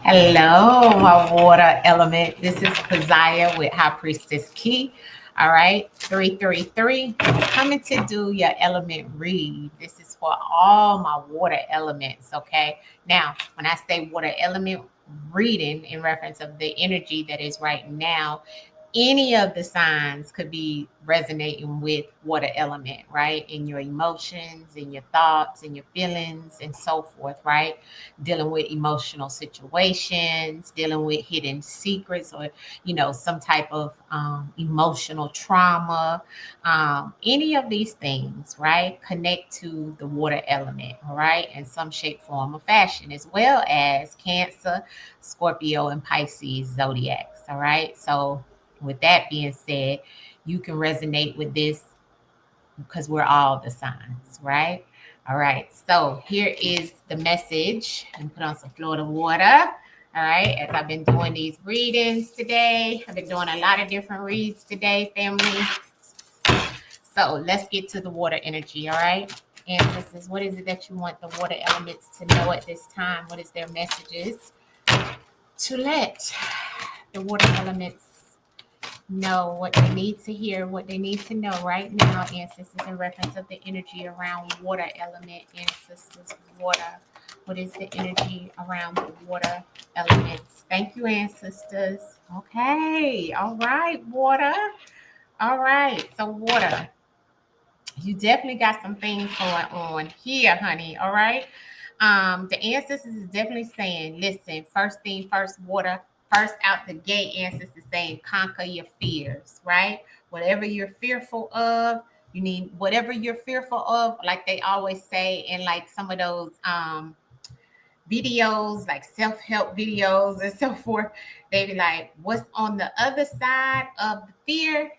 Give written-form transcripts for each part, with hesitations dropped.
Hello, my water element. This is Keziah with High Priestess Key. All right, 333. Coming to do your element read. This is for all my water elements. Okay. Now, when I say water element reading in reference of the energy that is right now, any of the signs could be resonating with water element, right? In your emotions, in your thoughts, in your feelings, and so forth, right? Dealing with emotional situations, dealing with hidden secrets, or some type of emotional trauma. Any of these things, right? Connect to the water element, all right, in some shape, form, or fashion, as well as Cancer, Scorpio, and Pisces zodiacs, all right. So with that being said, you can resonate with this because we're all the signs, right? All right. So here is the message. And put on some Florida water. All right. As I've been doing these readings today, I've been doing a lot of different reads today, family. So let's get to the water energy. All right. Ancestors, what is it that you want the water elements to know at this time? What is their messages to let the water elements know what they need to hear, what they need to know right now, ancestors, in reference of the energy around water element, ancestors, water. What is the energy around the water elements? Thank you, ancestors. Okay, all right, water. All right, so water. You definitely got some things going on here, honey. All right. The ancestors is definitely saying, listen, first thing first, water. First out the gate, ancestors saying, conquer your fears, right? Whatever you're fearful of, you need whatever you're fearful of, like they always say in like some of those videos, like self-help videos and so forth. They be like, what's on the other side of the fear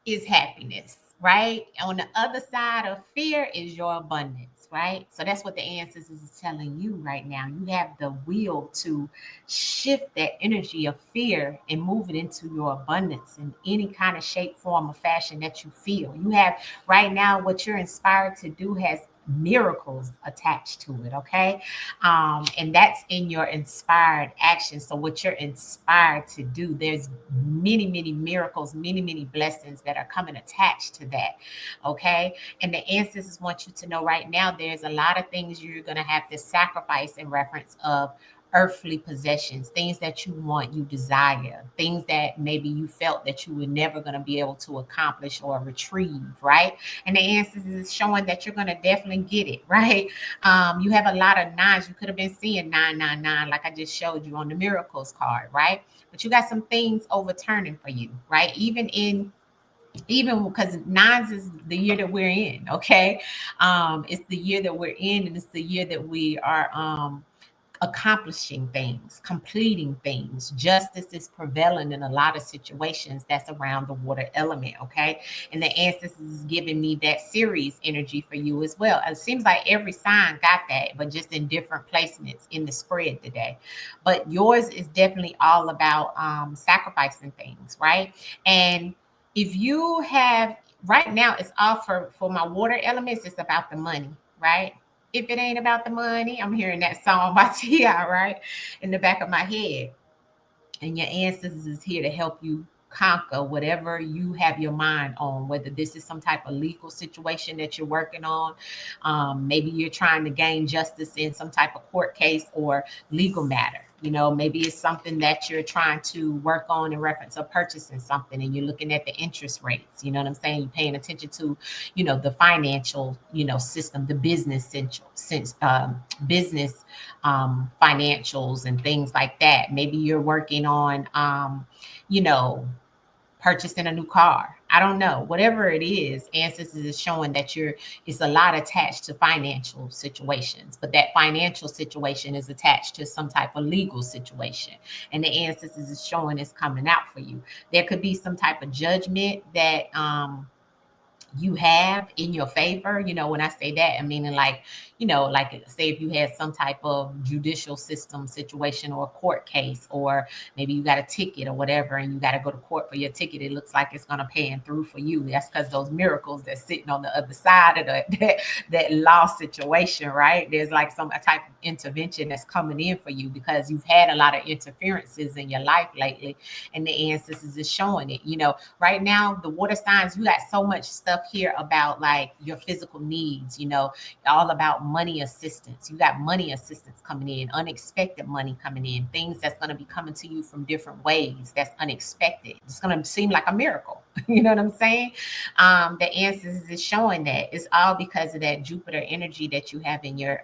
is happiness, right? On the other side of fear is your abundance, right? So that's what the ancestors is telling you right now. You have the will to shift that energy of fear and move it into your abundance in any kind of shape, form, or fashion that you feel. You have right now what you're inspired to do has miracles attached to it, okay? And that's in your inspired action. So what you're inspired to do, there's many, many miracles, many, many blessings that are coming attached to that. Okay. And the ancestors want you to know right now, there's a lot of things you're going to have to sacrifice in reference of earthly possessions, things that you want, you desire, things that maybe you felt that you were never going to be able to accomplish or retrieve, right? And the ancestors is showing that you're going to definitely get it, right? You have a lot of nines. You could have been seeing 999, like I just showed you on the miracles card, right? But you got some things overturning for you, right? Even because nines is the year that we're in, okay? It's the year that we're in, and it's the year that we are accomplishing things, completing things. Justice is prevalent in a lot of situations that's around the water element, okay? And the ancestors is giving me that series energy for you as well. It seems like every sign got that, but just in different placements in the spread today. But yours is definitely all about sacrificing things, right? And if you have right now, it's all for my water elements, it's about the money, right? If it ain't about the money, I'm hearing that song by T.I., right? In the back of my head. And your ancestors is here to help you conquer whatever you have your mind on, whether this is some type of legal situation that you're working on. Maybe you're trying to gain justice in some type of court case or legal matter. Maybe it's something that you're trying to work on in reference of purchasing something and you're looking at the interest rates. You know what I'm saying? You're paying attention to, the financial, system, the business business financials and things like that. Maybe you're working on, you know, purchasing a new car. I don't know. Whatever it is, Ancestors is showing that it's a lot attached to financial situations, but that financial situation is attached to some type of legal situation. And the Ancestors is showing it's coming out for you. There could be some type of judgment that you have in your favor. When I say that, I mean like, like say if you had some type of judicial system situation or a court case, or maybe you got a ticket or whatever, and you got to go to court for your ticket. It looks like it's going to pan through for you. That's because those miracles that's sitting on the other side of that law situation, right? There's like some type of intervention that's coming in for you because you've had a lot of interferences in your life lately, and the ancestors is showing it. Right now, the water signs, you got so much stuff here about like your physical needs, all about money assistance. You got money assistance coming in, unexpected money coming in, things that's going to be coming to you from different ways that's unexpected. It's going to seem like a miracle. You know what I'm saying? The ancestors is showing that it's all because of that Jupiter energy that you have in your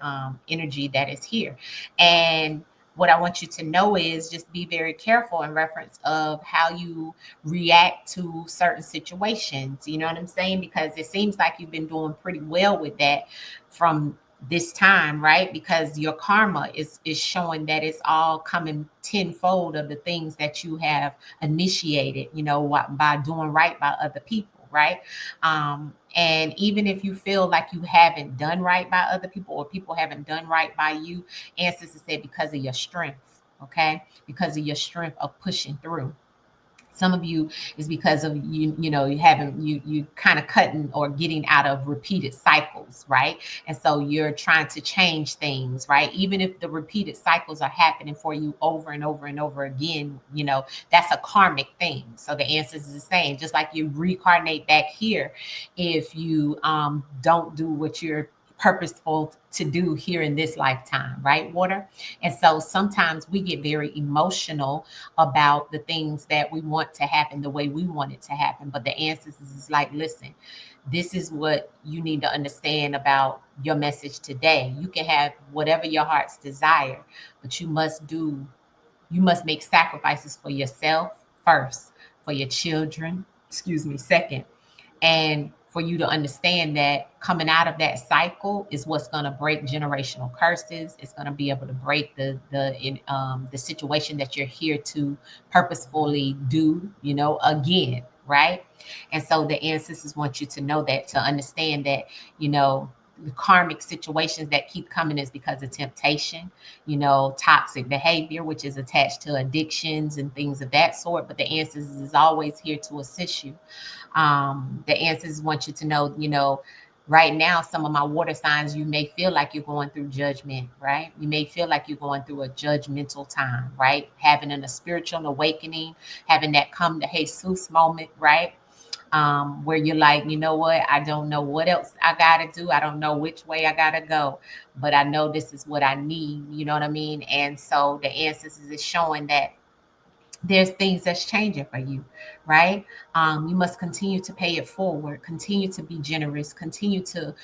energy that is here. And what I want you to know is just be very careful in reference of how you react to certain situations. You know what I'm saying? Because it seems like you've been doing pretty well with that from this time, right? Because your karma is showing that it's all coming tenfold of the things that you have initiated, by doing right by other people, right? And even if you feel like you haven't done right by other people, or people haven't done right by you, ancestors said because of your strength, okay? Because of your strength of pushing through. Some of you is because of you kind of cutting or getting out of repeated cycles, right? And so you're trying to change things, right? Even if the repeated cycles are happening for you over and over and over again, that's a karmic thing. So the ancestors is saying, just like you reincarnate back here, if you don't do what you're purposeful to do here in this lifetime, right, water? And so sometimes we get very emotional about the things that we want to happen the way we want it to happen. But the ancestors is like, listen, this is what you need to understand about your message today. You can have whatever your heart's desire, but you must make sacrifices for yourself first, for your children, second, and for you to understand that coming out of that cycle is what's going to break generational curses. It's going to be able to break the situation that you're here to purposefully do, again, right? And so the ancestors want you to know that, to understand that, the karmic situations that keep coming is because of temptation, toxic behavior, which is attached to addictions and things of that sort. But the ancestors is always here to assist you. The ancestors want you to know, right now, some of my water signs, you may feel like you're going through judgment, right? You may feel like you're going through a judgmental time, right? Having a spiritual awakening, having that come to Jesus moment, right? Where you're like, you know what? I don't know what else I got to do. I don't know which way I got to go, but I know this is what I need. You know what I mean? And so the ancestors is showing that there's things that's changing for you, right? You must continue to pay it forward, continue to be generous, continue to,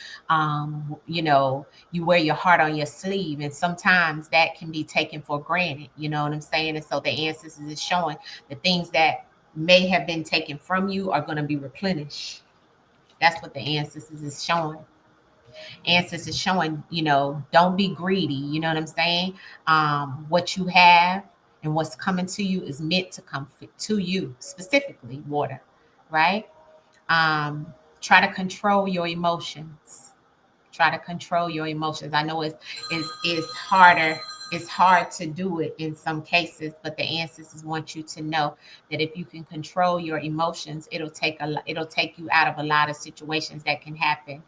you wear your heart on your sleeve. And sometimes that can be taken for granted, you know what I'm saying? And so the ancestors is showing the things that may have been taken from you are going to be replenished. That's what the ancestors is showing. Ancestors showing, don't be greedy. You know what I'm saying? What you have and what's coming to you is meant to come to you, specifically water, right? Try to control your emotions. Try to control your emotions. I know it's harder. It's hard to do it in some cases, but the ancestors want you to know that if you can control your emotions, it'll take you out of a lot of situations that can happen,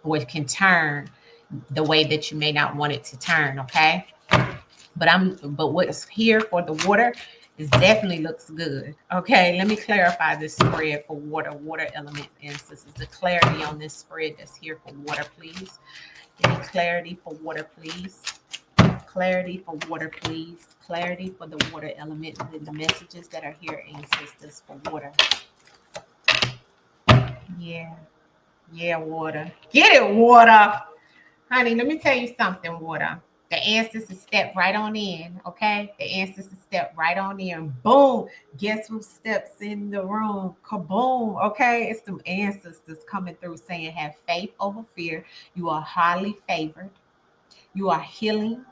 or it can turn the way that you may not want it to turn. Okay. But what's here for the water is definitely looks good. Okay, let me clarify this spread for water element ancestors. The clarity on this spread that's here for water, please. Give me clarity for water, please. Clarity for water, please. Clarity for the water element and the messages that are here, ancestors, for water. Yeah, water. Get it, water. Honey, let me tell you something, water. The ancestors step right on in, okay? The ancestors step right on in. Boom. Guess who steps in the room? Kaboom, okay? It's the ancestors coming through saying, have faith over fear. You are highly favored. You are healing.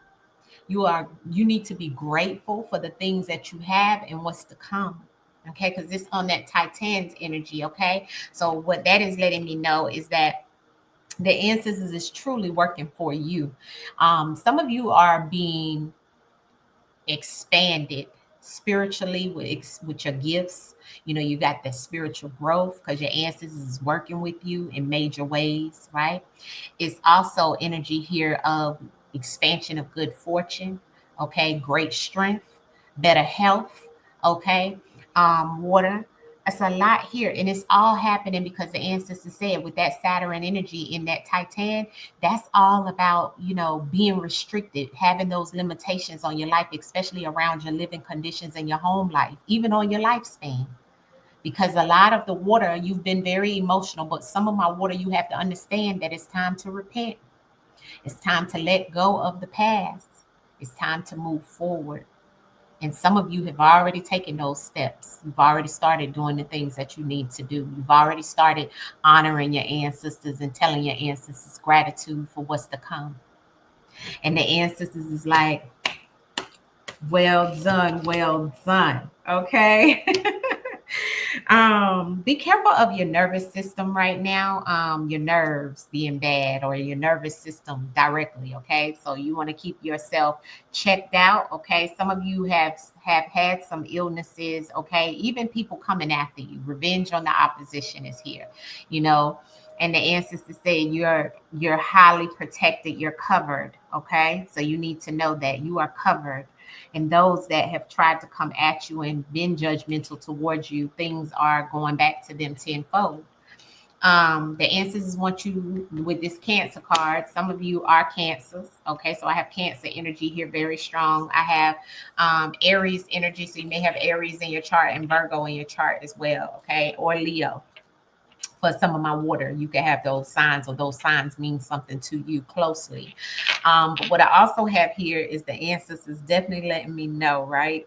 You need to be grateful for the things that you have and what's to come. Okay, because it's on that Titan's energy, okay? So what that is letting me know is that The ancestors is truly working for you. Some of you are being expanded spiritually with your gifts. You know, you got that spiritual growth because your ancestors is working with you in major ways, right? It's also energy here of expansion of good fortune, okay, great strength, better health, okay, water. It's a lot here, and it's all happening because the ancestors said with that Saturn energy in that Titan, that's all about, you know, being restricted, having those limitations on your life, especially around your living conditions and your home life, even on your lifespan. Because a lot of the water, you've been very emotional, but some of my water, you have to understand that it's time to repent. It's time to let go of the past. It's time to move forward. And some of you have already taken those steps. You've already started doing the things that you need to do. You've already started honoring your ancestors and telling your ancestors gratitude for what's to come. And the ancestors is like, well done, well done. Okay. Be careful of your nervous system right now. Your nerves being bad or your nervous system directly. Okay, so you want to keep yourself checked out. Okay, some of you have had some illnesses. Okay, even people coming after you. Revenge on the opposition is here. You know, and the ancestors say you're highly protected. You're covered. Okay, so you need to know that you are covered, and those that have tried to come at you and been judgmental towards you, things are going back to them tenfold. The ancestors want you with this Cancer card. Some of you are Cancers. Okay, so I have Cancer energy here very strong. I have Aries energy, so you may have Aries in your chart and Virgo in your chart as well. Okay, or Leo. For some of my water, you can have those signs, or those signs mean something to you closely. But what I also have here is the ancestors definitely letting me know, right?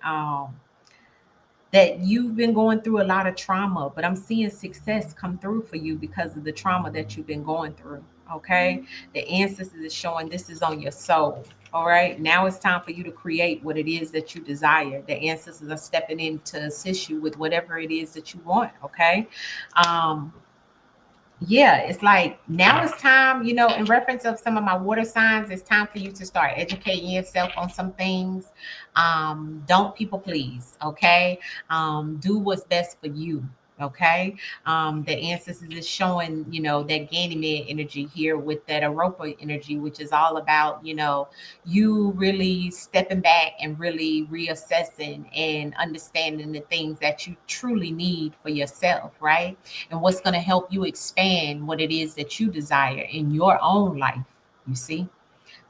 That you've been going through a lot of trauma, but I'm seeing success come through for you because of the trauma that you've been going through. Okay. The ancestors is showing this is on your soul. All right. Now it's time for you to create what it is that you desire. The ancestors are stepping in to assist you with whatever it is that you want. Okay. Um, yeah, it's like now it's time, you know, in reference of some of my water signs, it's time for you to start educating yourself on some things. Don't people please, okay? Do what's best for you. Okay. The ancestors is showing, you know, that Ganymede energy here with that Europa energy, which is all about, you know, you really stepping back and really reassessing and understanding the things that you truly need for yourself, right? And what's going to help you expand what it is that you desire in your own life, you see?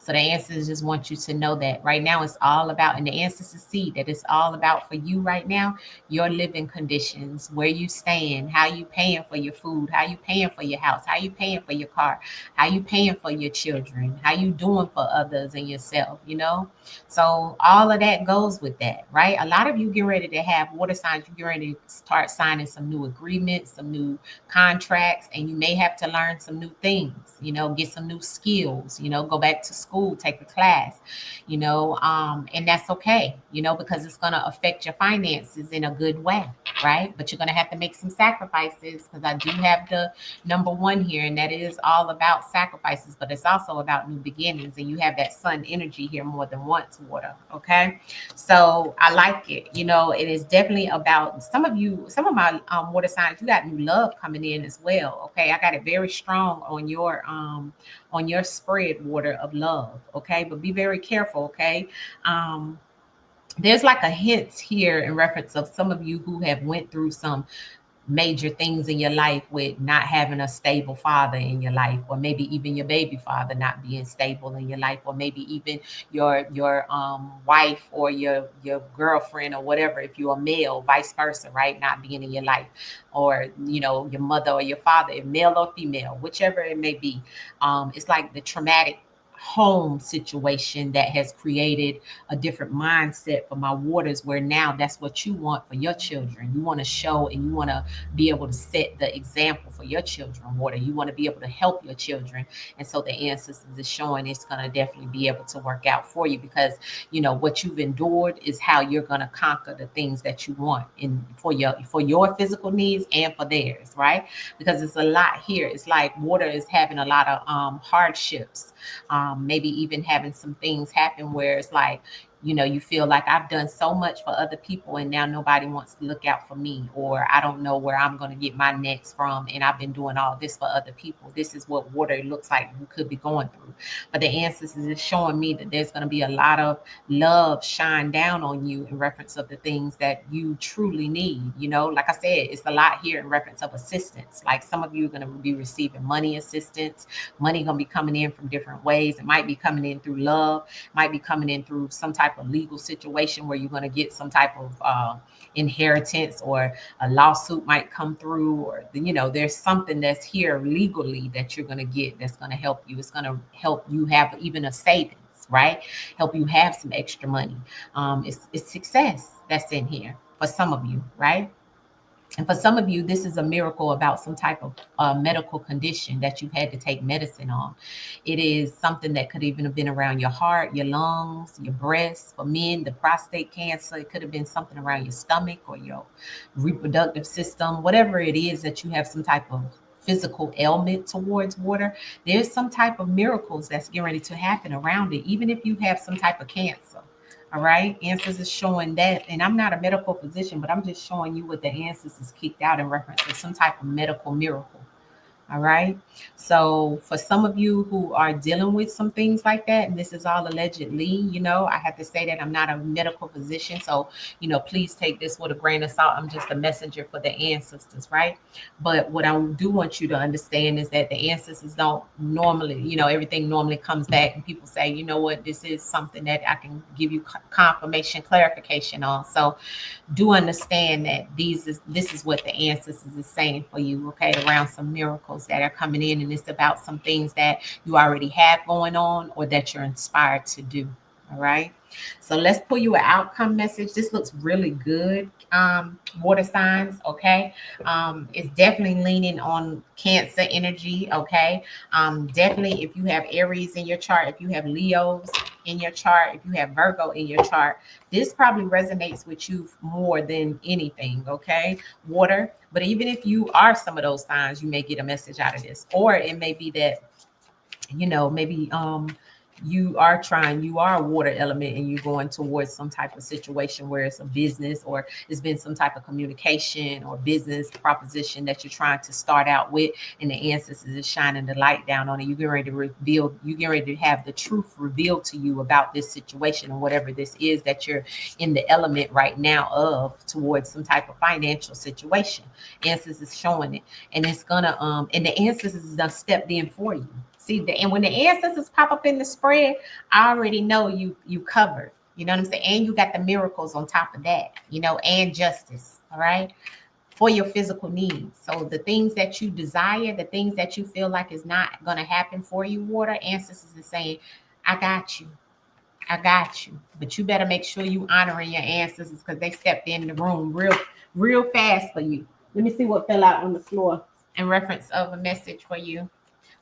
So the ancestors just want you to know that right now it's all about, and the ancestors see that it's all about for you right now, your living conditions, where you stand, how you paying for your food, how you paying for your house, how you paying for your car, how you paying for your children, how you doing for others and yourself, you know? So all of that goes with that, right? A lot of you get ready to have water signs, you get ready to start signing some new agreements, some new contracts, and you may have to learn some new things, you know, get some new skills, you know, go back to school, take a class, you know, and that's okay, you know, because it's going to affect your finances in a good way, right? But you're going to have to make some sacrifices because I do have the number one here, and that is all about sacrifices, but it's also about new beginnings, and you have that sun energy here more than once, water, okay? So I like it. You know, it is definitely about some of you, some of my water signs, you got new love coming in as well. Okay. I got it very strong on your spread water of love. Okay. But be very careful. Okay. Um, there's like a hint here in reference of some of you who have went through some major things in your life with not having a stable father in your life, or maybe even your baby father not being stable in your life, or maybe even your wife or your girlfriend or whatever, if you're a male, vice versa, right, not being in your life, or you know, your mother or your father, male or female, whichever it may be. It's like the traumatic home situation that has created a different mindset for my waters, where now that's what you want for your children. You want to show and you want to be able to set the example for your children, water. You want to be able to help your children. And so the ancestors is showing it's going to definitely be able to work out for you, because what you've endured is how you're going to conquer the things that you want in for your physical needs and for theirs, right? Because it's a lot here. It's like water is having a lot of hardships, maybe even having some things happen where it's like, you feel like I've done so much for other people and now nobody wants to look out for me, or I don't know where I'm going to get my next from, and I've been doing all this for other people. This is what water looks like you could be going through. But the ancestors is showing me that there's going to be a lot of love shine down on you in reference of the things that you truly need. Like I said, it's a lot here in reference of assistance. Like some of you are going to be receiving money assistance. Money going to be coming in from different ways. It might be coming in through love, might be coming in through some type of legal situation where you're going to get some type of inheritance, or a lawsuit might come through, or there's something that's here legally that you're going to get that's going to help you. It's going to help you have even a savings, right? Help you have some extra money. It's success that's in here for some of you, right? And for some of you, this is a miracle about some type of medical condition that you've had to take medicine on. It is something that could even have been around your heart, your lungs, your breasts. For men, the prostate cancer. It could have been something around your stomach or your reproductive system. Whatever it is that you have some type of physical ailment towards water, there's some type of miracles that's getting ready to happen around it, even if you have some type of cancer. All right. Answers is showing that. And I'm not a medical physician, but I'm just showing you what the answers is kicked out in reference to some type of medical miracle. All right. So for some of you who are dealing with some things like that, and this is all allegedly, I have to say that I'm not a medical physician. So, please take this with a grain of salt. I'm just a messenger for the ancestors, right? But what I do want you to understand is that the ancestors don't normally, everything normally comes back and people say, you know what, this is something that I can give you confirmation, clarification on. So do understand that this is what the ancestors is saying for you, okay, around some miracles that are coming in, and it's about some things that you already have going on or that you're inspired to do. All right. So let's pull you an outcome message. This looks really good. Water signs, okay. It's definitely leaning on Cancer energy, okay. Definitely, if you have Aries in your chart, if you have Leos in your chart, if you have Virgo in your chart, this probably resonates with you more than anything, okay. Water. But even if you are some of those signs, you may get a message out of this, or it may be that maybe you are a water element and you're going towards some type of situation where it's a business, or it's been some type of communication or business proposition that you're trying to start out with, and the ancestors is shining the light down on it. You're getting ready to reveal, you're getting ready to have the truth revealed to you about this situation, or whatever this is that you're in the element right now of, towards some type of financial situation. Ancestors is showing it, and it's gonna and the ancestors is done stepped in for you. See, and when the ancestors pop up in the spread, I already know you covered. You know what I'm saying? And you got the miracles on top of that, and justice. All right. For your physical needs. So the things that you desire, the things that you feel like is not going to happen for you, water, ancestors is saying, I got you. I got you. But you better make sure you honoring your ancestors, because they stepped in the room real fast for you. Let me see what fell out on the floor in reference of a message for you.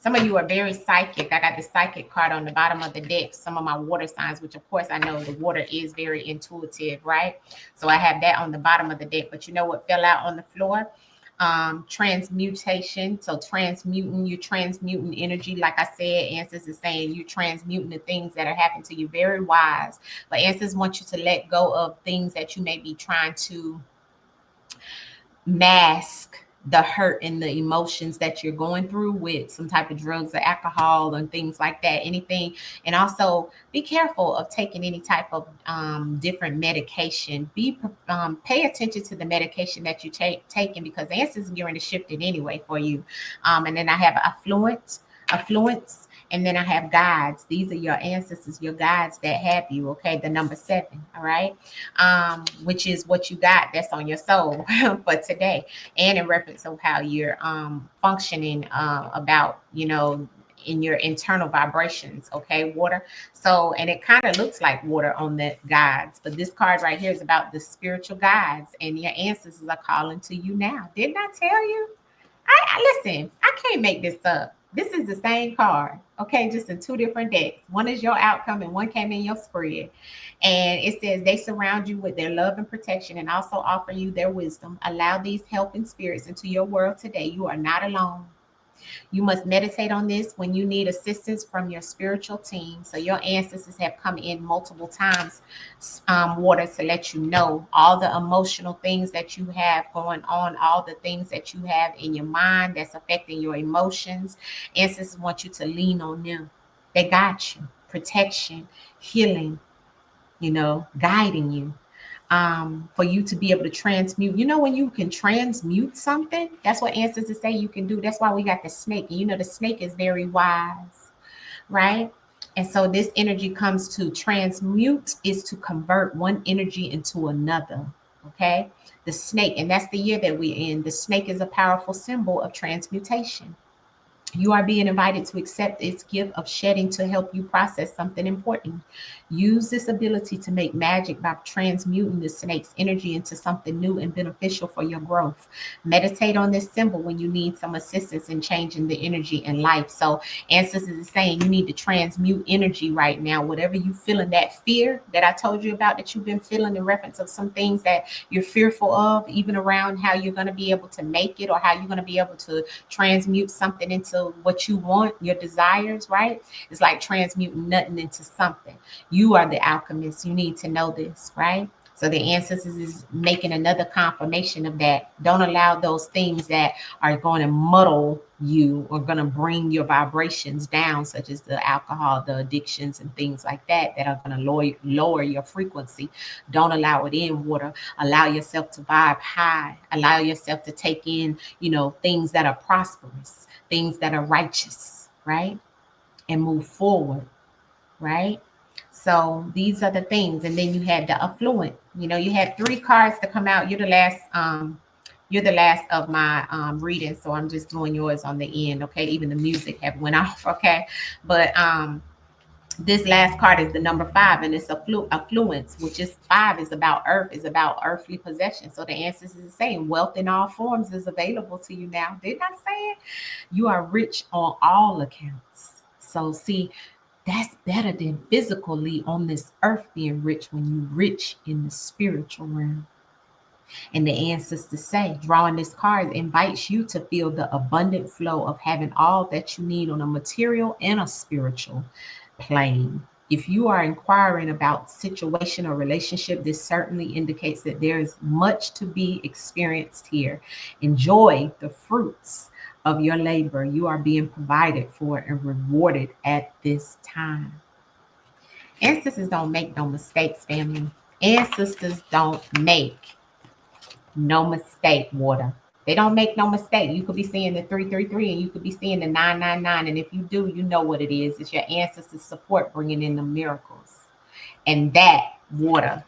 Some of you are very psychic. I got the psychic card on the bottom of the deck. Some of my water signs, which of course I know the water is very intuitive, right? So I have that on the bottom of the deck. But you know what fell out on the floor? Transmutation. So you're transmuting energy. Like I said, Ancestors is saying you're transmuting the things that are happening to you. Very wise. But Ancestors want you to let go of things that you may be trying to mask the hurt and the emotions that you're going through with some type of drugs or alcohol and things like that, anything. And also be careful of taking any type of different medication. Pay attention to the medication that you taking, because the answers are going to shift it anyway for you. And then I have affluence, and then I have guides. These are your ancestors, your guides that have you, okay? The number 7, all right? Which is what you got that's on your soul for today. And in reference of how you're functioning about, in your internal vibrations. Okay, water. So, and it kind of looks like water on the guides, but this card right here is about the spiritual guides, and your ancestors are calling to you now. Didn't I tell you? I listen, I can't make this up. This is the same card, okay, just in two different decks. One is your outcome and one came in your spread. And it says they surround you with their love and protection and also offer you their wisdom. Allow these helping spirits into your world today. You are not alone. You must meditate on this when you need assistance from your spiritual team. So your ancestors have come in multiple times, water, to let you know all the emotional things that you have going on, all the things that you have in your mind that's affecting your emotions. Ancestors want you to lean on them. They got you. Protection, healing, guiding you, for you to be able to transmute. When you can transmute something, that's what ancestors say you can do. That's why we got the snake. And the snake is very wise, right? And so this energy comes to transmute, is to convert one energy into another. Okay. The snake, and that's the year that we're in. The snake is a powerful symbol of transmutation. You are being invited to accept its gift of shedding to help you process something important. Use this ability to make magic by transmuting the snake's energy into something new and beneficial for your growth. Meditate on this symbol when you need some assistance in changing the energy in life. So, ancestors is saying you need to transmute energy right now. Whatever you feeling, that fear that I told you about, that you've been feeling in reference of some things that you're fearful of, even around how you're going to be able to make it or how you're going to be able to transmute something into what you want, your desires, right? It's like transmuting nothing into something. You are the alchemist. You need to know this, right? So the ancestors is making another confirmation of that. Don't allow those things that are going to muddle you or going to bring your vibrations down, such as the alcohol, the addictions, and things like that, that are going to lower your frequency. Don't allow it in, water. Allow yourself to vibe high. Allow yourself to take in, things that are prosperous, things that are righteous, right? And move forward, right? So these are the things. And then you had the affluent. You had three cards to come out. You're the last of my reading. So I'm just doing yours on the end. Okay. Even the music have went off. Okay. But this last card is the number 5, and it's affluence, which is 5 is about earth, is about earthly possession. So the ancestors is saying wealth in all forms is available to you now. Didn't I say it? You are rich on all accounts. So see, that's better than physically on this earth being rich, when you rich in the spiritual realm. And the ancestors say, drawing this card invites you to feel the abundant flow of having all that you need on a material and a spiritual plane. If you are inquiring about situation or relationship, this certainly indicates that there is much to be experienced here. Enjoy the fruits of your labor. You are being provided for and rewarded at this time. Ancestors don't make no mistakes, family. Ancestors don't make no mistake, water. They don't make no mistake. You could be seeing the 333 and you could be seeing the 999. And if you do, you know what it is. It's your ancestors' support bringing in the miracles. And that, water,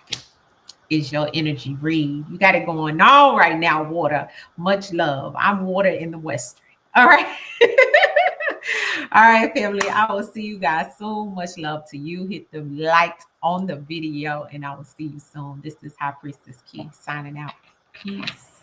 is your energy read. You got it going on right now, water. Much love. I'm water in the Western. All right. All right, family. I will see you guys soon. Much love to you. Hit the like on the video, and I will see you soon. This is High Priestess Key signing out. Peace.